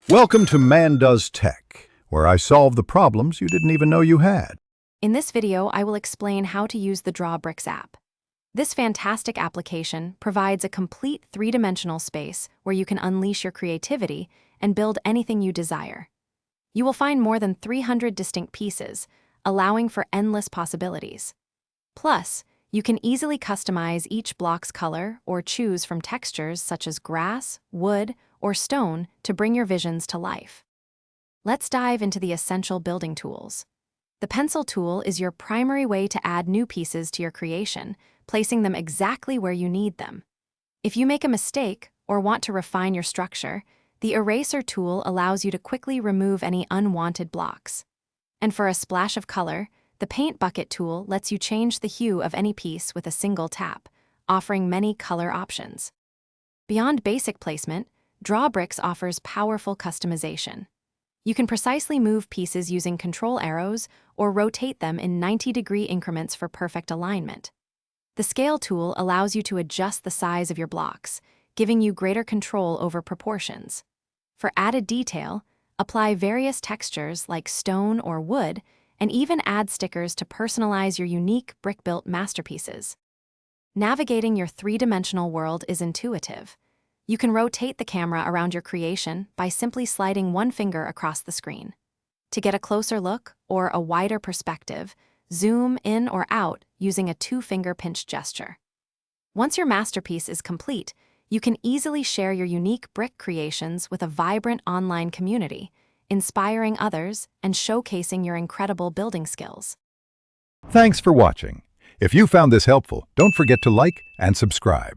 Welcome to Man Does Tech, where I solve the problems you didn't even know you had. In this video, I will explain how to use the Drawbricks app. This fantastic application provides a complete three-dimensional space where you can unleash your creativity and build anything you desire. You will find more than 300 distinct pieces, allowing for endless possibilities. Plus, you can easily customize each block's color or choose from textures such as grass, wood, or stone to bring your visions to life. Let's dive into the essential building tools. The pencil tool is your primary way to add new pieces to your creation, placing them exactly where you need them. If you make a mistake or want to refine your structure, the eraser tool allows you to quickly remove any unwanted blocks. And for a splash of color, the paint bucket tool lets you change the hue of any piece with a single tap, offering many color options. Beyond basic placement, Drawbricks offers powerful customization. You can precisely move pieces using control arrows or rotate them in 90-degree increments for perfect alignment. The scale tool allows you to adjust the size of your blocks, giving you greater control over proportions. For added detail, apply various textures like stone or wood, and even add stickers to personalize your unique brick-built masterpieces. Navigating your three-dimensional world is intuitive. You can rotate the camera around your creation by simply sliding one finger across the screen. To get a closer look or a wider perspective, zoom in or out using a two-finger pinch gesture. Once your masterpiece is complete, you can easily share your unique brick creations with a vibrant online community, inspiring others and showcasing your incredible building skills. Thanks for watching. If you found this helpful, don't forget to like and subscribe.